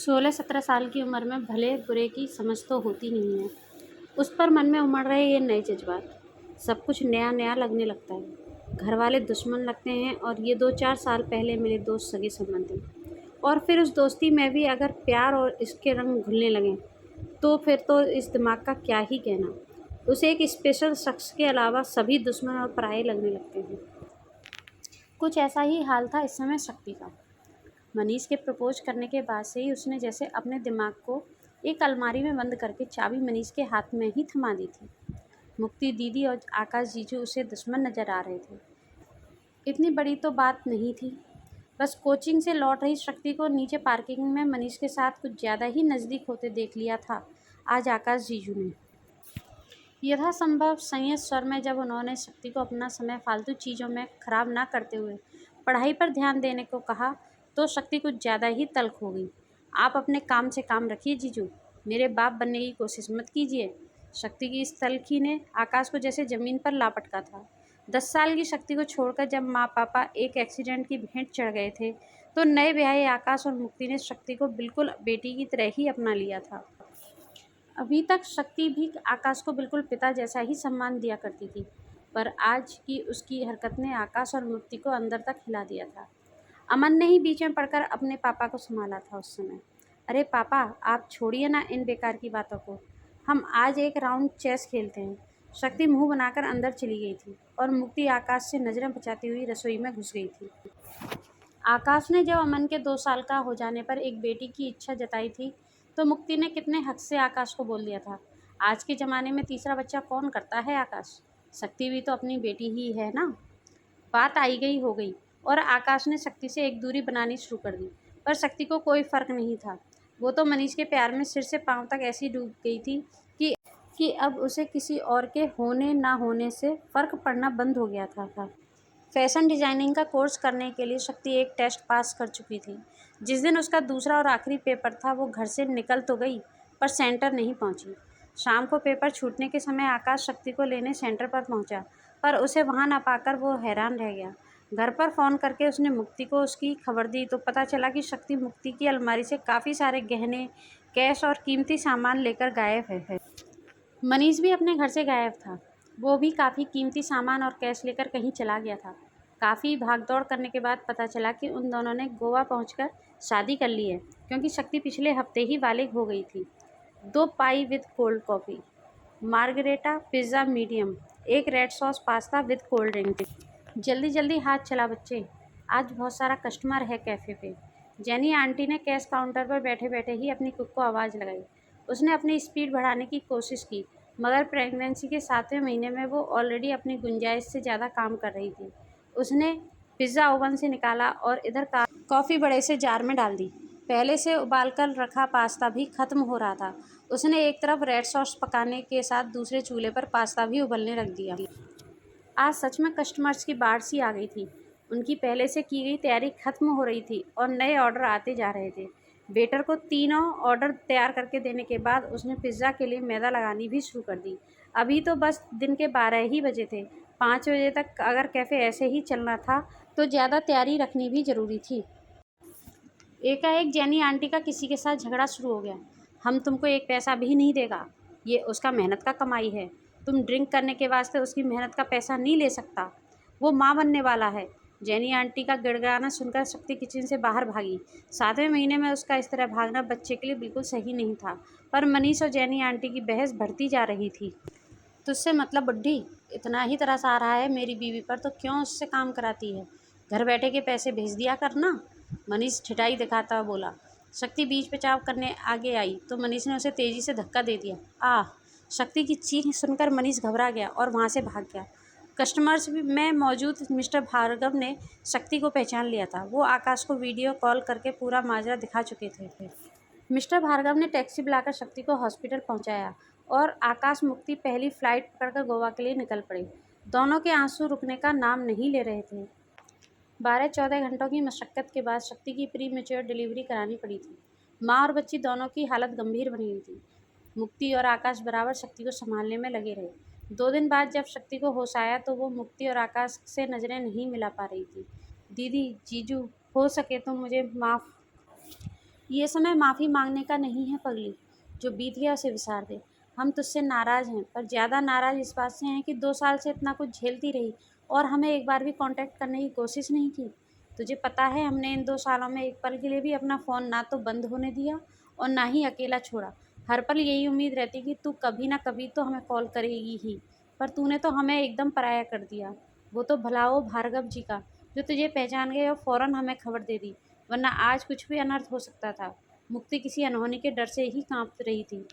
16-17 साल की उम्र में भले बुरे की समझ तो होती नहीं है। उस पर मन में उमड़ रहे ये नए जज्बात। सब कुछ नया नया लगने लगता है। घर वाले दुश्मन लगते हैं और ये 2-4 साल पहले मिले दोस्त सगे संबंधी। और फिर उस दोस्ती में भी अगर प्यार और इसके रंग घुलने लगें तो फिर तो इस दिमाग का क्या ही कहना। उसे एक स्पेशल शख्स के अलावा सभी दुश्मन और पराये लगने लगते हैं। कुछ ऐसा ही हाल था इस समय शक्ति का। मनीष के प्रपोज करने के बाद से ही उसने जैसे अपने दिमाग को एक अलमारी में बंद करके चाबी मनीष के हाथ में ही थमा दी थी। मुक्ति दीदी और आकाश जीजू उसे दुश्मन नजर आ रहे थे। इतनी बड़ी तो बात नहीं थी। बस कोचिंग से लौट रही शक्ति को नीचे पार्किंग में मनीष के साथ कुछ ज़्यादा ही नज़दीक होते देख लिया था आज आकाश जीजू ने। यथासंभव संयत स्वर में जब उन्होंने शक्ति को अपना समय फालतू चीज़ों में खराब ना करते हुए पढ़ाई पर ध्यान देने को कहा तो शक्ति कुछ ज़्यादा ही तल्ख हो गई। आप अपने काम से काम रखिए जीजू, मेरे बाप बनने की कोशिश मत कीजिए। शक्ति की इस तल्खी ने आकाश को जैसे ज़मीन पर लापटका था। 10 साल की शक्ति को छोड़कर जब माँ पापा एक एक्सीडेंट की भेंट चढ़ गए थे तो नए ब्याहे आकाश और मुक्ति ने शक्ति को बिल्कुल बेटी की तरह ही अपना लिया था। अभी तक शक्ति भी आकाश को बिल्कुल पिता जैसा ही सम्मान दिया करती थी, पर आज की उसकी हरकत ने आकाश और मुक्ति को अंदर तक हिला दिया था। अमन ने ही बीच में पड़कर अपने पापा को संभाला था उस समय। अरे पापा, आप छोड़िए ना इन बेकार की बातों को, हम आज एक राउंड चेस खेलते हैं। शक्ति मुंह बनाकर अंदर चली गई थी और मुक्ति आकाश से नजरें बचाती हुई रसोई में घुस गई थी। आकाश ने जब अमन के 2 साल का हो जाने पर एक बेटी की इच्छा जताई थी तो मुक्ति ने कितने हक से आकाश को बोल दिया था। आज के ज़माने में तीसरा बच्चा कौन करता है आकाश? शक्ति भी तो अपनी बेटी ही है ना। बात आई गई हो गई और आकाश ने शक्ति से एक दूरी बनानी शुरू कर दी, पर शक्ति को कोई फ़र्क नहीं था। वो तो मनीष के प्यार में सिर से पाँव तक ऐसी डूब गई थी कि अब उसे किसी और के होने ना होने से फ़र्क पड़ना बंद हो गया था। फैशन डिज़ाइनिंग का कोर्स करने के लिए शक्ति एक टेस्ट पास कर चुकी थी। जिस दिन उसका दूसरा और आखिरी पेपर था वो घर से निकल तो गई पर सेंटर नहीं पहुंची। शाम को पेपर छूटने के समय आकाश शक्ति को लेने सेंटर पर पहुंचा, पर उसे वहां ना पाकर वो हैरान रह गया। घर पर फ़ोन करके उसने मुक्ति को उसकी खबर दी तो पता चला कि शक्ति मुक्ति की अलमारी से काफ़ी सारे गहने, कैश और कीमती सामान लेकर गायब है। मनीष भी अपने घर से गायब था। वो भी काफ़ी कीमती सामान और कैश लेकर कहीं चला गया था। काफ़ी भागदौड़ करने के बाद पता चला कि उन दोनों ने गोवा पहुंचकर शादी कर ली है, क्योंकि शक्ति पिछले हफ्ते ही बालिग हो गई थी। 2 pie with cold coffee, margherita pizza medium, एक red sauce pasta with cold drink. जल्दी जल्दी हाथ चला बच्चे, आज बहुत सारा कस्टमर है कैफ़े पे। जेनी आंटी ने कैश काउंटर पर बैठे बैठे ही अपनी कुक को आवाज़ लगाई। उसने अपनी स्पीड बढ़ाने की कोशिश की, मगर प्रेगनेंसी के 7वें महीने में वो ऑलरेडी अपनी गुंजाइश से ज़्यादा काम कर रही थी। उसने पिज़्ज़ा ओवन से निकाला और इधर कॉफ़ी बड़े से जार में डाल दी। पहले से उबालकर रखा पास्ता भी ख़त्म हो रहा था। उसने एक तरफ रेड सॉस पकाने के साथ दूसरे चूल्हे पर पास्ता भी उबलने रख दिया। आज सच में कस्टमर्स की बाढ़ सी आ गई थी। उनकी पहले से की गई तैयारी खत्म हो रही थी और नए ऑर्डर आते जा रहे थे। वेटर को तीनों ऑर्डर तैयार करके देने के बाद उसने पिज़्ज़ा के लिए मैदा लगानी भी शुरू कर दी। अभी तो बस दिन के 12 ही बजे थे। 5 बजे तक अगर कैफ़े ऐसे ही चलना था तो ज़्यादा तैयारी रखनी भी ज़रूरी थी। एकाएक जेनी आंटी का किसी के साथ झगड़ा शुरू हो गया। हम तुमको एक पैसा भी नहीं देगा, ये उसका मेहनत का कमाई है। तुम ड्रिंक करने के वास्ते उसकी मेहनत का पैसा नहीं ले सकता। वो माँ बनने वाला है। जेनी आंटी का गिड़गिड़ाना सुनकर शक्ति किचन से बाहर भागी। 7वें महीने में उसका इस तरह भागना बच्चे के लिए बिल्कुल सही नहीं था, पर मनीष और जेनी आंटी की बहस बढ़ती जा रही थी। तुझसे मतलब बुड्ढी, इतना ही तरस आ रहा है मेरी बीवी पर तो क्यों उससे काम कराती है? घर बैठे के पैसे भेज दिया करना। मनीष ठिठाई दिखाता हुआ बोला। शक्ति बीच बचाव करने आगे आई तो मनीष ने उसे तेजी से धक्का दे दिया। आह! शक्ति की चीख सुनकर मनीष घबरा गया और वहाँ से भाग गया। कस्टमर्स में मौजूद मिस्टर भार्गव ने शक्ति को पहचान लिया था। वो आकाश को वीडियो कॉल करके पूरा माजरा दिखा चुके थे। मिस्टर भार्गव ने टैक्सी बुलाकर शक्ति को हॉस्पिटल पहुंचाया और आकाश मुक्ति पहली फ्लाइट पकड़कर गोवा के लिए निकल पड़े। दोनों के आंसू रुकने का नाम नहीं ले रहे थे। 12-14 घंटों की मशक्क़त के बाद शक्ति की प्री मैच्योर डिलीवरी करानी पड़ी थी। माँ और बच्ची दोनों की हालत गंभीर बनी हुई थी। मुक्ति और आकाश बराबर शक्ति को संभालने में लगे रहे। 2 दिन बाद जब शक्ति को होश आया तो वो मुक्ति और आकाश से नज़रें नहीं मिला पा रही थी। दीदी, जीजू, हो सके तो मुझे माफ़ ये समय माफ़ी मांगने का नहीं है पगली। जो बीत गया उसे विसार दे। हम तुझसे नाराज़ हैं, पर ज़्यादा नाराज़ इस बात से हैं कि 2 साल से इतना कुछ झेलती रही और हमें एक बार भी कांटेक्ट करने की कोशिश नहीं की। तुझे पता है हमने इन 2 सालों में एक पल के लिए भी अपना फ़ोन ना तो बंद होने दिया और ना ही अकेला छोड़ा। हर पल यही उम्मीद रहती कि तू कभी ना कभी तो हमें कॉल करेगी ही, पर तूने तो हमें एकदम पराया कर दिया। वो तो भला हो भार्गव जी का, जो तुझे पहचान गए और फ़ौरन हमें खबर दे दी, वरना आज कुछ भी अनर्थ हो सकता था। मुक्ति किसी अनहोनी के डर से ही काँप रही थी।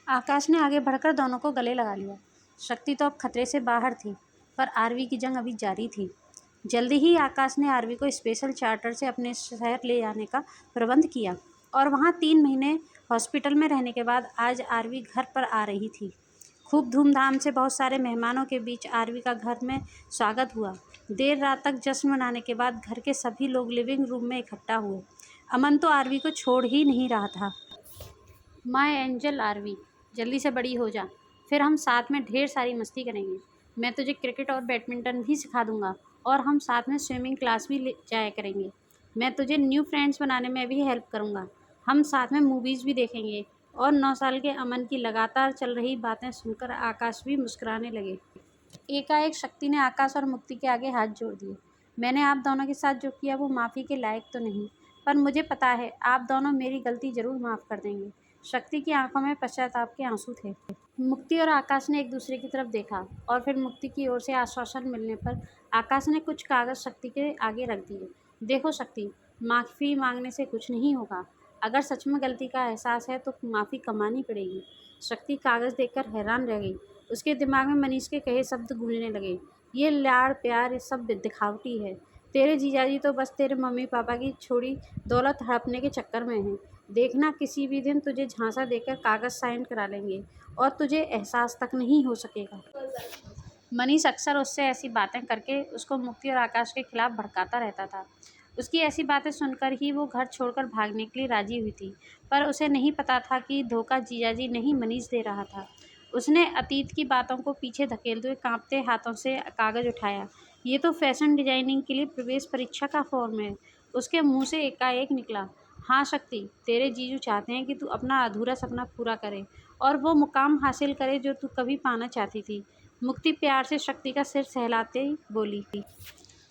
आकाश ने आगे बढ़कर दोनों को गले लगा लिया। शक्ति तो अब खतरे से बाहर थी, पर आरवी की जंग अभी जारी थी। जल्दी ही आकाश ने आरवी को स्पेशल चार्टर से अपने शहर ले जाने का प्रबंध किया और वहाँ 3 महीने हॉस्पिटल में रहने के बाद आज आरवी घर पर आ रही थी। खूब धूमधाम से बहुत सारे मेहमानों के बीच आरवी का घर में स्वागत हुआ। देर रात तक जश्न मनाने के बाद घर के सभी लोग लिविंग रूम में इकट्ठा हुए। अमन तो आरवी को छोड़ ही नहीं रहा था। माय एंजल आरवी, जल्दी से बड़ी हो जा, फिर हम साथ में ढेर सारी मस्ती करेंगे। मैं तुझे क्रिकेट और बैडमिंटन भी सिखा दूंगा और हम साथ में स्विमिंग क्लास भी ले जाया करेंगे। मैं तुझे न्यू फ्रेंड्स बनाने में भी हेल्प करूंगा। हम साथ में मूवीज़ भी देखेंगे। और 9 साल के अमन की लगातार चल रही बातें सुनकर आकाश भी मुस्कुराने लगे। एकाएक शक्ति ने आकाश और मुक्ति के आगे हाथ जोड़ दिए। मैंने आप दोनों के साथ जो किया वो माफ़ी के लायक तो नहीं, पर मुझे पता है आप दोनों मेरी गलती ज़रूर माफ़ कर देंगे। शक्ति की आंखों में पश्चाताप के आंसू थे। मुक्ति और आकाश ने एक दूसरे की तरफ देखा और फिर मुक्ति की ओर से आश्वासन मिलने पर आकाश ने कुछ कागज़ शक्ति के आगे रख दिए। देखो शक्ति, माफ़ी मांगने से कुछ नहीं होगा। अगर सच में गलती का एहसास है तो माफ़ी कमानी पड़ेगी। शक्ति कागज़ देखकर हैरान रह गई। उसके दिमाग में मनीष के कहे शब्द गूंजने लगे। ये लाड़ प्यार ये सब दिखावटी है। तेरे जीजाजी तो बस तेरे मम्मी पापा की छोड़ी दौलत हड़पने के चक्कर में हैं। देखना किसी भी दिन तुझे झांसा देकर कागज़ साइन करा लेंगे और तुझे एहसास तक नहीं हो सकेगा। मनीष अक्सर उससे ऐसी बातें करके उसको मुक्ति और आकाश के खिलाफ भड़काता रहता था। उसकी ऐसी बातें सुनकर ही वो घर छोड़कर भागने के लिए राजी हुई थी, पर उसे नहीं पता था कि धोखा जीजाजी नहीं मनीष दे रहा था। उसने अतीत की बातों को पीछे धकेलते हुए कांपते हाथों से कागज़ उठाया। ये तो फैशन डिजाइनिंग के लिए प्रवेश परीक्षा का फॉर्म है। उसके मुंह से एकाएक निकला, हाँ शक्ति, तेरे जीजू चाहते हैं कि तू अपना अधूरा सपना पूरा करे और वो मुकाम हासिल करे जो तू कभी पाना चाहती थी। मुक्ति प्यार से शक्ति का सिर सहलाते ही बोली।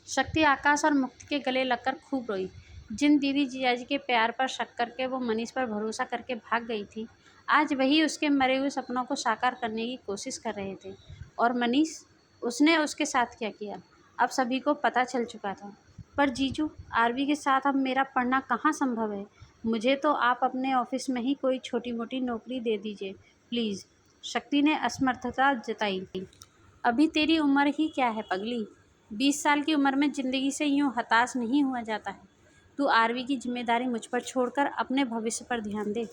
शक्ति आकाश और मुक्ति के गले लगकर खूब रोई। जिन दीदी जीजाजी के प्यार पर शक करके वो मनीष पर भरोसा करके भाग गई थी, आज वही उसके मरे हुए सपनों को साकार करने की कोशिश कर रहे थे। और मनीष, उसने उसके साथ क्या किया, अब सभी को पता चल चुका था। पर जीजू, आरवी के साथ अब मेरा पढ़ना कहाँ संभव है। मुझे तो आप अपने ऑफिस में ही कोई छोटी मोटी नौकरी दे दीजिए प्लीज़। शक्ति ने असमर्थता जताई। अभी तेरी उम्र ही क्या है पगली। 20 साल की उम्र में ज़िंदगी से यूँ हताश नहीं हुआ जाता है। तू आरवी की जिम्मेदारी मुझ पर छोड़कर अपने भविष्य पर ध्यान दे।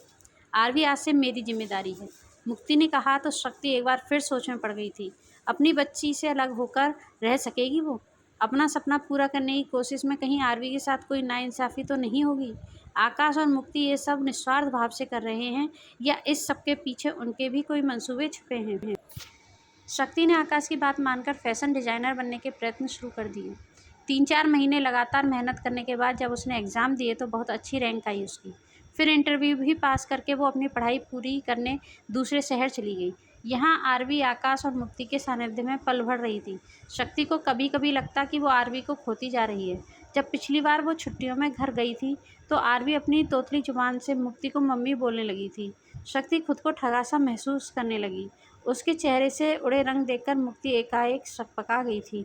आरवी आज से मेरी जिम्मेदारी है। मुक्ति ने कहा तो शक्ति एक बार फिर सोच में पड़ गई थी। अपनी बच्ची से अलग होकर रह सकेगी वो? अपना सपना पूरा करने की कोशिश में कहीं आरवी के साथ कोई नाइंसाफ़ी तो नहीं होगी? आकाश और मुक्ति ये सब निस्वार्थ भाव से कर रहे हैं या इस सब के पीछे उनके भी कोई मंसूबे छुपे हैं? शक्ति ने आकाश की बात मानकर फैशन डिज़ाइनर बनने के प्रयत्न शुरू कर दिए। 3-4 महीने लगातार मेहनत करने के बाद जब उसने एग्ज़ाम दिए तो बहुत अच्छी रैंक आई उसकी। फिर इंटरव्यू भी पास करके वो अपनी पढ़ाई पूरी करने दूसरे शहर चली गई। यहाँ आरवी आकाश और मुक्ति के सानिध्य में पल भर रही थी। शक्ति को कभी कभी लगता कि वो आरवी को खोती जा रही है। जब पिछली बार वो छुट्टियों में घर गई थी तो आरवी अपनी तोतली जुबान से मुक्ति को मम्मी बोलने लगी थी। शक्ति खुद को ठगा सा महसूस करने लगी। उसके चेहरे से उड़े रंग देखकर मुक्ति एकाएक सकपका गई थी।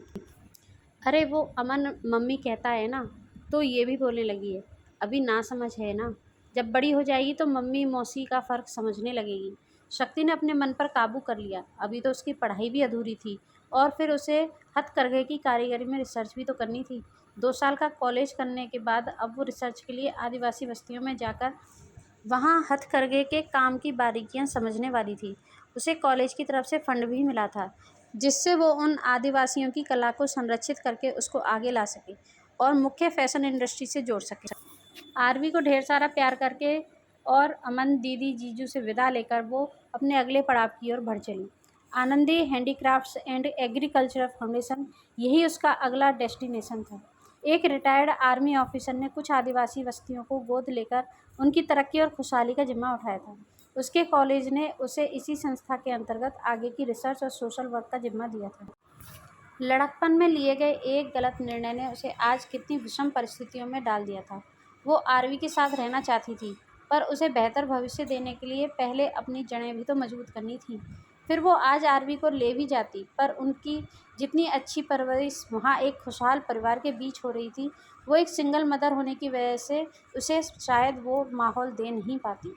अरे वो अमन मम्मी कहता है ना, तो ये भी बोलने लगी है। अभी ना समझ है ना, जब बड़ी हो जाएगी तो मम्मी मौसी का फ़र्क समझने लगेगी। शक्ति ने अपने मन पर काबू कर लिया। अभी तो उसकी पढ़ाई भी अधूरी थी और फिर उसे हथकरघे की कारीगरी में रिसर्च भी तो करनी थी। 2 साल का कॉलेज करने के बाद अब वो रिसर्च के लिए आदिवासी बस्तियों में जाकर वहाँ हथकरघे के काम की बारीकियां समझने वाली थी। उसे कॉलेज की तरफ से फंड भी मिला था, जिससे वो उन आदिवासियों की कला को संरक्षित करके उसको आगे ला सके और मुख्य फैशन इंडस्ट्री से जोड़ सके। आरवी को ढेर सारा प्यार करके और अमन दीदी जीजू से विदा लेकर वो अपने अगले पड़ाव की ओर बढ़ चली। Anandi handicrafts and agriculture foundation, यही उसका अगला डेस्टिनेशन था। एक रिटायर्ड आर्मी ऑफिसर ने कुछ आदिवासी बस्तियों को गोद लेकर उनकी तरक्की और खुशहाली का जिम्मा उठाया था। उसके कॉलेज ने उसे इसी संस्था के अंतर्गत आगे की रिसर्च और सोशल वर्क का जिम्मा दिया था। लड़कपन में लिए गए एक गलत निर्णय ने उसे आज कितनी विषम परिस्थितियों में डाल दिया था। वो आरवी के साथ रहना चाहती थी, पर उसे बेहतर भविष्य देने के लिए पहले अपनी जड़ें भी तो मजबूत करनी थीं। फिर वो आज आरवी को ले भी जाती, पर उनकी जितनी अच्छी परवरिश वहाँ एक खुशहाल परिवार के बीच हो रही थी, वो एक सिंगल मदर होने की वजह से उसे शायद वो माहौल दे नहीं पाती।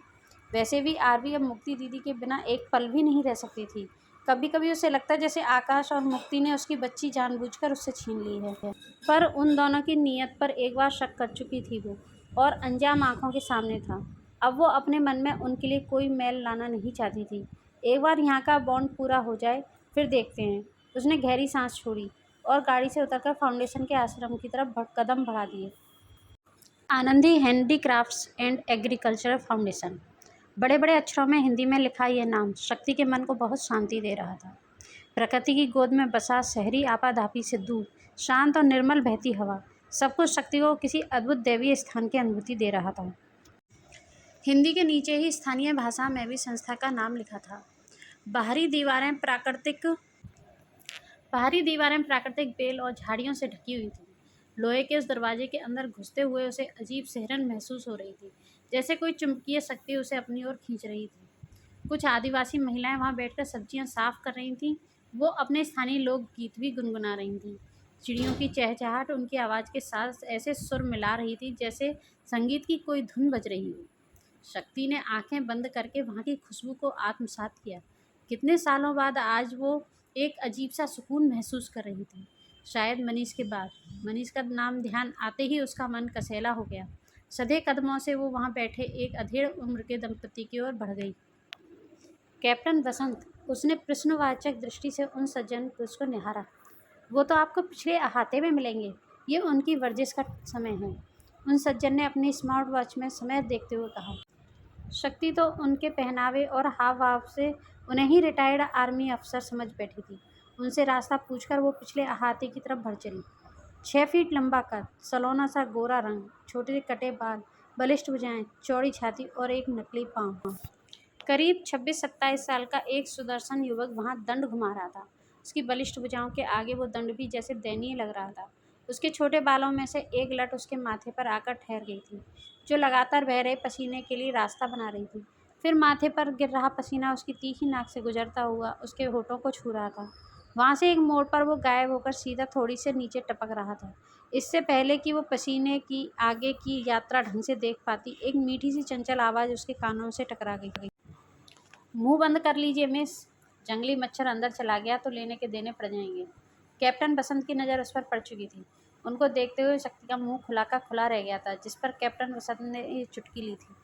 वैसे भी आरवी अब मुक्ति दीदी के बिना एक पल भी नहीं रह सकती थी। कभी कभी उसे लगता जैसे आकाश और मुक्ति ने उसकी बच्ची जानबूझकर उससे छीन ली है। पर उन दोनों की नीयत पर एक बार शक कर चुकी थी वो, और अंजाम आंखों के सामने था। अब वो अपने मन में उनके लिए कोई मैल लाना नहीं चाहती थी। एक बार यहाँ का बॉन्ड पूरा हो जाए, फिर देखते हैं। उसने गहरी सांस छोड़ी और गाड़ी से उतरकर फाउंडेशन के आश्रम की तरफ कदम बढ़ा दिए। Anandi handicrafts and agricultural foundation. बड़े बड़े अक्षरों में हिंदी में लिखा यह नाम शक्ति के मन को बहुत शांति दे रहा था। प्रकृति की गोद में बसा शहरी आपाधापी से दूर शांत और निर्मल बहती हवा सब कुछ शक्ति को किसी अद्भुत दैवीय स्थान की अनुभूति दे रहा था। हिंदी के नीचे ही स्थानीय भाषा में भी संस्था का नाम लिखा था। बाहरी दीवारें प्राकृतिक बेल और झाड़ियों से ढकी हुई थी। लोहे के उस दरवाजे के अंदर घुसते हुए उसे अजीब सिहरन महसूस हो रही थी, जैसे कोई चुंबकीय शक्ति उसे अपनी ओर खींच रही थी। कुछ आदिवासी महिलाएं वहां बैठकर सब्जियां साफ कर रही थीं। वो अपने स्थानीय लोकगीत भी गुनगुना रही थीं। चिड़ियों की चहचहाट उनकी आवाज़ के साथ ऐसे सुर मिला रही थी जैसे संगीत की कोई धुन बज रही हो। शक्ति ने आंखें बंद करके वहाँ की खुशबू को आत्मसात किया। कितने सालों बाद आज वो एक अजीब सा सुकून महसूस कर रही थी। शायद मनीष के बाद। मनीष का नाम ध्यान आते ही उसका मन कसैला हो गया। सधे कदमों से वो वहाँ बैठे एक अधेड़ उम्र के दंपति की ओर बढ़ गई। कैप्टन बसंत, उसने प्रश्नवाचक दृष्टि से उन सज्जन पुरुष को निहारा। वो तो आपको पिछले अहाते में मिलेंगे। ये उनकी वर्जिश का समय है। उन सज्जन ने अपनी स्मार्ट वॉच में समय देखते हुए कहा। शक्ति तो उनके पहनावे और हाव भाव से उन्हें ही रिटायर्ड आर्मी अफसर समझ बैठी थी। उनसे रास्ता पूछकर वो पिछले अहाते की तरफ बढ़ चली। 6 फीट लंबा कद, सलोना सा गोरा रंग, छोटे कटे बाल, बलिष्ठ भुजाएं, चौड़ी छाती और एक नकली पाँव। करीब 26-27 साल का एक सुदर्शन युवक वहाँ दंड घुमा रहा था। उसकी बलिष्ठ भुजाओं के आगे वो दंड भी जैसे दयनीय लग रहा था। उसके छोटे बालों में से एक लट उसके माथे पर आकर ठहर गई थी, जो लगातार बह रहे पसीने के लिए रास्ता बना रही थी। फिर माथे पर गिर रहा पसीना उसकी तीखी नाक से गुजरता हुआ उसके होठों को छू रहा था। वहाँ से एक मोड़ पर वो गायब होकर सीधा थोड़ी से नीचे टपक रहा था। इससे पहले कि वो पसीने की आगे की यात्रा ढंग से देख पाती, एक मीठी सी चंचल आवाज़ उसके कानों से टकरा गई। मुंह बंद कर लीजिए मिस। जंगली मच्छर अंदर चला गया तो लेने के देने पड़ जाएंगे। कैप्टन बसंत की नज़र उस पर पड़ चुकी थी। उनको देखते हुए शक्ति का मुंह खुला का खुला रह गया था, जिस पर कैप्टन बसंत ने ये चुटकी ली थी।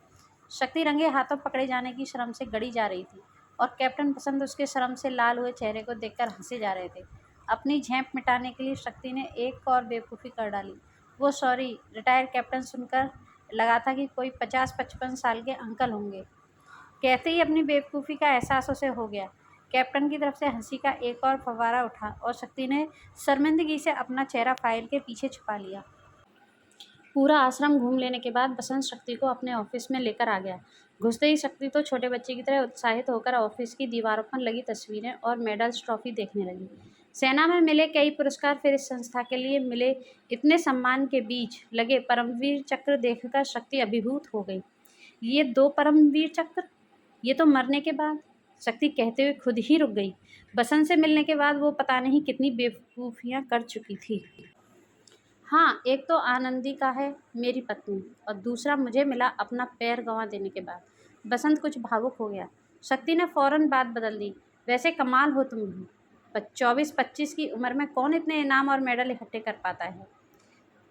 शक्ति रंगे हाथों पकड़े जाने की शर्म से गड़ी जा रही थी, और कैप्टन बसंत उसके शर्म से लाल हुए चेहरे को देखकर हंसे जा रहे थे। अपनी झेंप मिटाने के लिए शक्ति ने एक और बेवकूफ़ी कर डाली। वो सॉरी रिटायर्ड कैप्टन सुनकर लगा था कि कोई 50-55 साल के अंकल होंगे। कहते ही अपनी बेवकूफ़ी का एहसास उसे हो गया। कैप्टन की तरफ से हंसी का एक और फव्वारा उठा और शक्ति ने शर्मिंदगी से अपना चेहरा फाइल के पीछे छुपा लिया। पूरा आश्रम घूम लेने के बाद बसंत शक्ति को अपने ऑफिस में लेकर आ गया। घुसते ही शक्ति तो छोटे बच्चे की तरह उत्साहित होकर ऑफिस की दीवारों पर लगी तस्वीरें और मेडल्स ट्रॉफी देखने लगी। सेना में मिले कई पुरस्कार, फिर इस संस्था के लिए मिले इतने सम्मान के बीच लगे परमवीर चक्र देखकर शक्ति अभिभूत हो गई। ये 2 परमवीर चक्र, ये तो मरने के बाद। शक्ति कहते हुए खुद ही रुक गई। बसंत से मिलने के बाद वो पता नहीं कितनी बेवकूफ़ियाँ कर चुकी थी। हाँ, एक तो आनंदी का है, मेरी पत्नी, और दूसरा मुझे मिला अपना पैर गंवा देने के बाद। बसंत कुछ भावुक हो गया। शक्ति ने फ़ौरन बात बदल दी। वैसे कमाल हो तुम भी। 24-25 की उम्र में कौन इतने इनाम और मेडल इकट्ठे कर पाता है?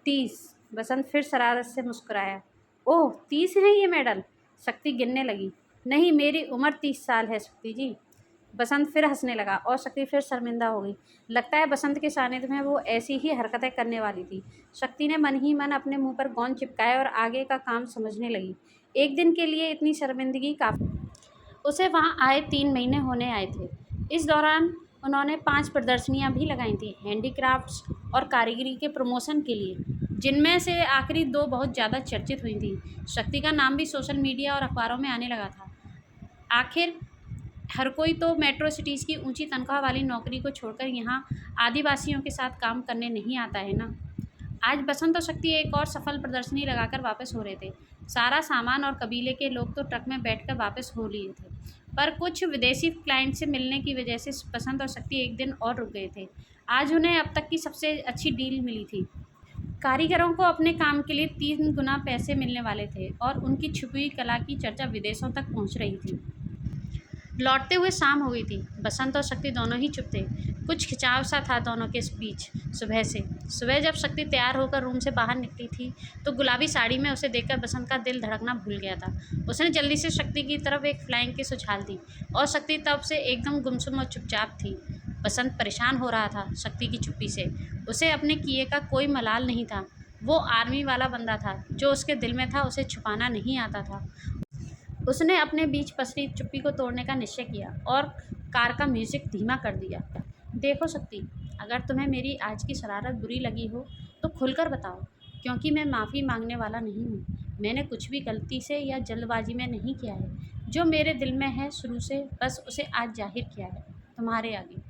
30। बसंत फिर शरारत से मुस्कुराया। ओह, 30 हैं ये मेडल? शक्ति गिनने लगी। नहीं, मेरी उम्र 30 साल है शक्ति जी। बसंत फिर हंसने लगा और शक्ति फिर शर्मिंदा हो गई। लगता है बसंत के सानिध्य में वो ऐसी ही हरकतें करने वाली थी। शक्ति ने मन ही मन अपने मुंह पर गोंद चिपकाया और आगे का काम समझने लगी। एक दिन के लिए इतनी शर्मिंदगी काफ़ी। उसे वहाँ आए 3 महीने होने आए थे। इस दौरान उन्होंने 5 प्रदर्शनियाँ भी लगाई थीं, हैंडीक्राफ्ट्स और कारीगरी के प्रमोशन के लिए। जिनमें से आखिरी 2 बहुत ज़्यादा चर्चित हुई थी। शक्ति का नाम भी सोशल मीडिया और अखबारों में आने लगा था। आखिर हर कोई तो मेट्रो सिटीज़ की ऊंची तनख्वाह वाली नौकरी को छोड़कर यहाँ आदिवासियों के साथ काम करने नहीं आता है ना। आज बसंत और शक्ति एक और सफल प्रदर्शनी लगाकर वापस हो रहे थे। सारा सामान और कबीले के लोग तो ट्रक में बैठकर वापस हो लिए थे, पर कुछ विदेशी क्लाइंट से मिलने की वजह से बसंत और शक्ति एक दिन और रुक गए थे। आज उन्हें अब तक की सबसे अच्छी डील मिली थी। कारीगरों को अपने काम के लिए 3 गुना पैसे मिलने वाले थे और उनकी छुपी हुई कला की चर्चा विदेशों तक पहुंच रही थी। लौटते हुए शाम हो गई थी। बसंत और शक्ति दोनों ही चुप थे। कुछ खिंचाव सा था दोनों के बीच सुबह जब शक्ति तैयार होकर रूम से बाहर निकली थी तो गुलाबी साड़ी में उसे देखकर बसंत का दिल धड़कना भूल गया था। उसने जल्दी से शक्ति की तरफ एक फ्लाइंग किस उछाल दी और शक्ति तब से एकदम गुमसुम और चुपचाप थी। बसंत परेशान हो रहा था शक्ति की चुप्पी से। उसे अपने किए का कोई मलाल नहीं था। वो आर्मी वाला बंदा था, जो उसके दिल में था उसे छुपाना नहीं आता था। उसने अपने बीच पसरी चुप्पी को तोड़ने का निश्चय किया और कार का म्यूज़िक धीमा कर दिया। देखो शक्ति, अगर तुम्हें मेरी आज की शरारत बुरी लगी हो तो खुलकर बताओ, क्योंकि मैं माफ़ी मांगने वाला नहीं हूँ। मैंने कुछ भी गलती से या जल्दबाजी में नहीं किया है। जो मेरे दिल में है शुरू से, बस उसे आज जाहिर किया है तुम्हारे आगे।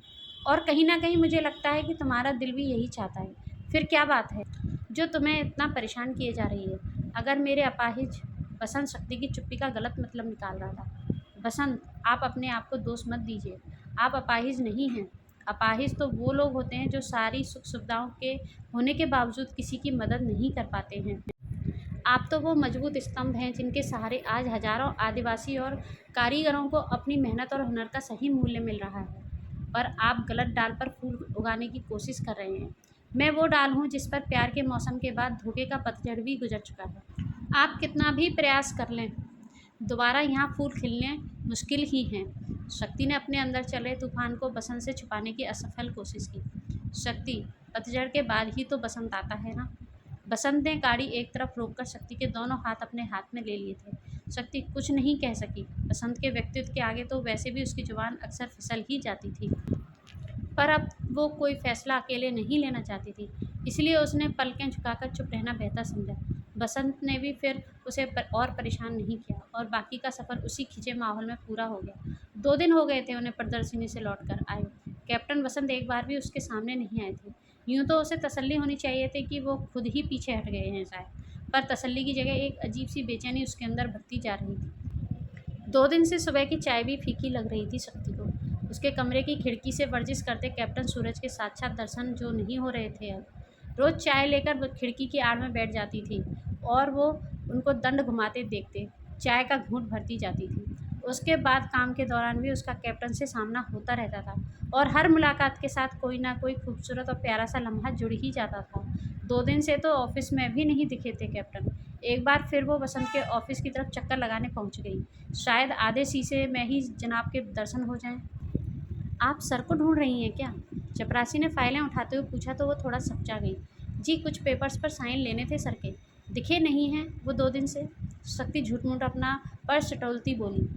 और कहीं ना कहीं मुझे लगता है कि तुम्हारा दिल भी यही चाहता है। फिर क्या बात है जो तुम्हें इतना परेशान किए जा रही है? अगर मेरे अपाहिज बसंत शक्ति की चुप्पी का गलत मतलब निकाल रहा था। बसंत, आप अपने आप को दोष मत दीजिए। आप अपाहिज नहीं हैं। अपाहिज तो वो लोग होते हैं जो सारी सुख सुविधाओं के होने के बावजूद किसी की मदद नहीं कर पाते हैं। आप तो वो मजबूत स्तंभ हैं जिनके सहारे आज हजारों आदिवासी और कारीगरों को अपनी मेहनत और हुनर का सही मूल्य मिल रहा है। पर आप गलत डाल पर फूल उगाने की कोशिश कर रहे हैं। मैं वो डाल हूँ जिस पर प्यार के मौसम के बाद धोखे का पतझड़ भी गुजर चुका है। आप कितना भी प्रयास कर लें, दोबारा यहाँ फूल खिलने मुश्किल ही हैं। शक्ति ने अपने अंदर चले तूफान को बसंत से छुपाने की असफल कोशिश की। शक्ति, पतझड़ के बाद ही तो बसंत आता है ना। बसंत ने गाड़ी एक तरफ रोककर शक्ति के दोनों हाथ अपने हाथ में ले लिए थे। शक्ति कुछ नहीं कह सकी। बसंत के व्यक्तित्व के आगे तो वैसे भी उसकी जुबान अक्सर फिसल ही जाती थी, पर अब वो कोई फैसला अकेले नहीं लेना चाहती थी, इसलिए उसने पलकें झुकाकर चुप रहना बेहतर समझा। बसंत ने भी फिर उसे और परेशान नहीं किया और बाकी का सफ़र उसी खिंचे माहौल में पूरा हो गया। 2 दिन हो गए थे उन्हें प्रदर्शनी से लौट कर आए। कैप्टन बसंत एक बार भी उसके सामने नहीं आए थे। यूँ तो उसे तसल्ली होनी चाहिए थी कि वो खुद ही पीछे हट गए हैं शायद, पर तसल्ली की जगह एक अजीब सी बेचैनी उसके अंदर भरती जा रही थी। 2 दिन से सुबह की चाय भी फीकी लग रही थी शक्ति को। उसके कमरे की खिड़की से वर्जिश करते कैप्टन सूरज के साक्षात दर्शन जो नहीं हो रहे थे अब। रोज़ चाय लेकर वो खिड़की की आड़ में बैठ जाती थी और वो उनको दंड घुमाते देखते, चाय का घूंट भरती जाती थी। उसके बाद काम के दौरान भी उसका कैप्टन से सामना होता रहता था और हर मुलाकात के साथ कोई ना कोई खूबसूरत और प्यारा सा लम्हा जुड़ ही जाता था। 2 दिन से तो ऑफिस में भी नहीं दिखे थे कैप्टन। एक बार फिर वो बसंत के ऑफिस की तरफ चक्कर लगाने पहुंच गई। शायद आधे शीशे में ही जनाब के दर्शन हो जाएं। आप सर को ढूंढ रही हैं क्या? चपरासी ने फाइलें उठाते हुए पूछा तो वो थोड़ा सच्चा गई। जी, कुछ पेपर्स पर साइन लेने थे सर के। दिखे नहीं हैं वो 2 दिन से। शक्ति झूठ मूठ अपना पर्स टटोलती बोली।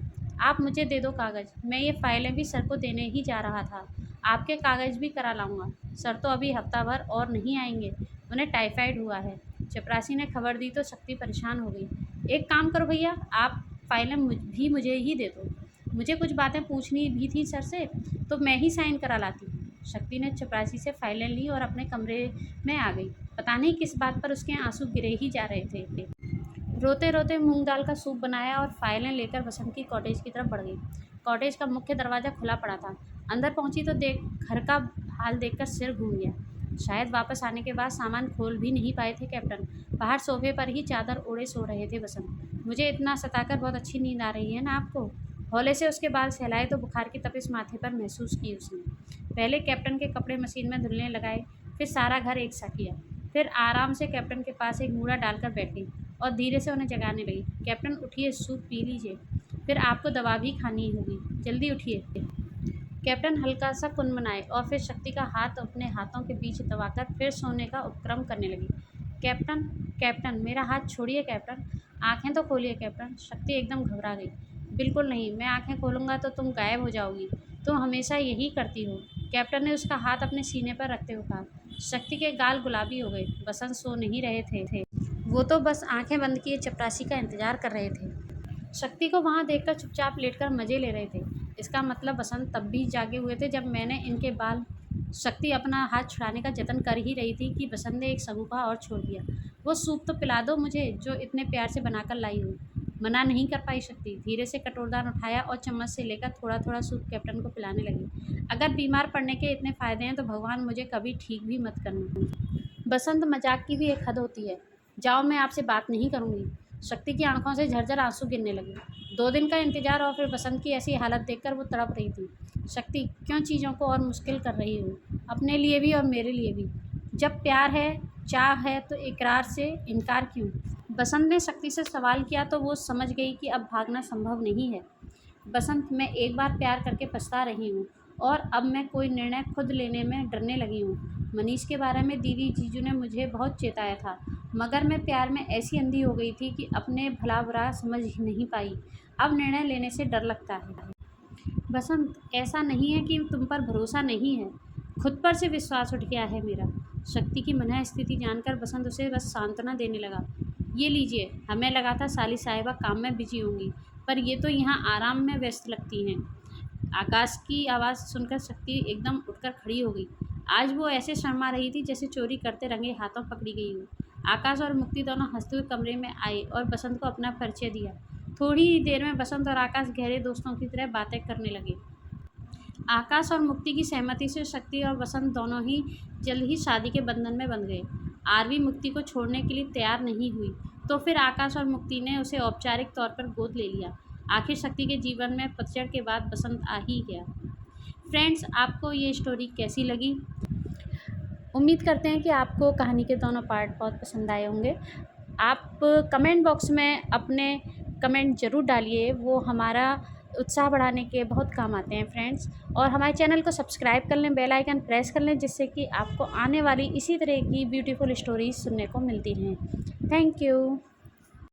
आप मुझे दे दो कागज़, मैं ये फाइलें भी सर को देने ही जा रहा था। आपके कागज़ भी करा लाऊंगा। सर तो अभी हफ्ता भर और नहीं आएंगे, उन्हें टाइफाइड हुआ है। चपरासी ने खबर दी तो शक्ति परेशान हो गई। एक काम करो भैया, आप फाइलें भी मुझे ही दे दो। मुझे कुछ बातें पूछनी भी थी सर से, तो मैं ही साइन करा लाती। शक्ति ने चपरासी से फाइलें ली और अपने कमरे में आ गई। पता नहीं किस बात पर उसके आंसू गिरे ही जा रहे थे। रोते रोते मूंग दाल का सूप बनाया और फाइलें लेकर बसंत की कॉटेज की तरफ बढ़ गई। कॉटेज का मुख्य दरवाज़ा खुला पड़ा था। अंदर पहुंची तो घर का हाल देखकर सिर घूम गया। शायद वापस आने के बाद सामान खोल भी नहीं पाए थे कैप्टन। बाहर सोफे पर ही चादर ओढ़े सो रहे थे बसंत। मुझे इतना सताकर बहुत अच्छी नींद आ रही है ना आपको? हौले से उसके बाल सहलाए तो बुखार की तपिश माथे पर महसूस की उसने। पहले कैप्टन के कपड़े मशीन में धुलने लगाए, फिर सारा घर एक सा किया। फिर आराम से कैप्टन के पास एक मूड़ा डालकर बैठ गई और धीरे से उन्हें जगाने लगी। कैप्टन उठिए, सूप पी लीजिए, फिर आपको दवा भी खानी होगी, जल्दी उठिए। कैप्टन हल्का सा कुनमुनाए और फिर शक्ति का हाथ अपने हाथों के बीच दबाकर फिर सोने का उपक्रम करने लगी। कैप्टन, कैप्टन, मेरा हाथ छोड़िए कैप्टन, आँखें तो खोलिए कैप्टन। शक्ति एकदम घबरा गई। बिल्कुल नहीं, मैं आँखें खोलूँगा तो तुम गायब हो जाओगी। तुम हमेशा यही करती हो। कैप्टन ने उसका हाथ अपने सीने पर रखते हुए कहा। शक्ति के गाल गुलाबी हो गए। बसंत सो नहीं रहे थे। वो तो बस आंखें बंद किए चपरासी का इंतजार कर रहे थे। शक्ति को वहां देखकर चुपचाप लेटकर मजे ले रहे थे। इसका मतलब बसंत तब भी जागे हुए थे जब मैंने इनके बाल। शक्ति अपना हाथ छुड़ाने का जतन कर ही रही थी कि बसंत ने एक सगुफा और छोड़ दिया। वो सूप तो पिला दो मुझे, जो इतने प्यार से बनाकर लाई हूँ। मना नहीं कर पाई शक्ति। धीरे से कटोरदान उठाया और चम्मच से लेकर थोड़ा थोड़ा सूप कैप्टन को पिलाने लगी। अगर बीमार पड़ने के इतने फ़ायदे हैं तो भगवान मुझे कभी ठीक भी मत करना। बसंत, मजाक की भी एक हद होती है। जाओ, मैं आपसे बात नहीं करूँगी। शक्ति की आंखों से झरझर आंसू गिरने लगे। 2 दिन का इंतजार और फिर बसंत की ऐसी हालत देखकर वो तड़प रही थी। शक्ति, क्यों चीज़ों को और मुश्किल कर रही हो? अपने लिए भी और मेरे लिए भी। जब प्यार है, चाह है, तो इकरार से इनकार क्यों? बसंत ने शक्ति से सवाल किया तो वो समझ गई कि अब भागना संभव नहीं है। बसंत, मैं एक बार प्यार करके पछता रही हूँ और अब मैं कोई निर्णय खुद लेने में डरने लगी हूँ। मनीष के बारे में दीदी जीजू ने मुझे बहुत चेताया था, मगर मैं प्यार में ऐसी अंधी हो गई थी कि अपने भला बुरा समझ ही नहीं पाई। अब निर्णय लेने से डर लगता है। बसंत, ऐसा नहीं है कि तुम पर भरोसा नहीं है, खुद पर से विश्वास उठ गया है मेरा। शक्ति की मनः स्थिति जानकर बसंत उसे बस सांत्वना देने लगा। ये लीजिए, हमें लगा था साली साहिबा काम में बिजी होंगी, पर ये तो यहाँ आराम में व्यस्त लगती हैं। आकाश की आवाज़ सुनकर शक्ति एकदम उठकर खड़ी हो गई। आज वो ऐसे शर्मा रही थी जैसे चोरी करते रंगे हाथों पकड़ी गई हो। आकाश और मुक्ति दोनों हंसते हुए कमरे में आए और बसंत को अपना परिचय दिया। थोड़ी ही देर में बसंत और आकाश गहरे दोस्तों की तरह बातें करने लगे। आकाश और मुक्ति की सहमति से शक्ति और बसंत दोनों ही जल्द ही शादी के बंधन में बंध गए। आरवी मुक्ति को छोड़ने के लिए तैयार नहीं हुई, तो फिर आकाश और मुक्ति ने उसे औपचारिक तौर पर गोद ले लिया। आखिर शक्ति के जीवन में पतझड़ के बाद बसंत आ ही गया। फ्रेंड्स, आपको ये स्टोरी कैसी लगी? उम्मीद करते हैं कि आपको कहानी के दोनों पार्ट बहुत पसंद आए होंगे। आप कमेंट बॉक्स में अपने कमेंट ज़रूर डालिए, वो हमारा उत्साह बढ़ाने के बहुत काम आते हैं फ्रेंड्स। और हमारे चैनल को सब्सक्राइब कर लें, बेल आइकन प्रेस कर लें, जिससे कि आपको आने वाली इसी तरह की ब्यूटीफुल स्टोरीज सुनने को मिलती रहें। Thank you.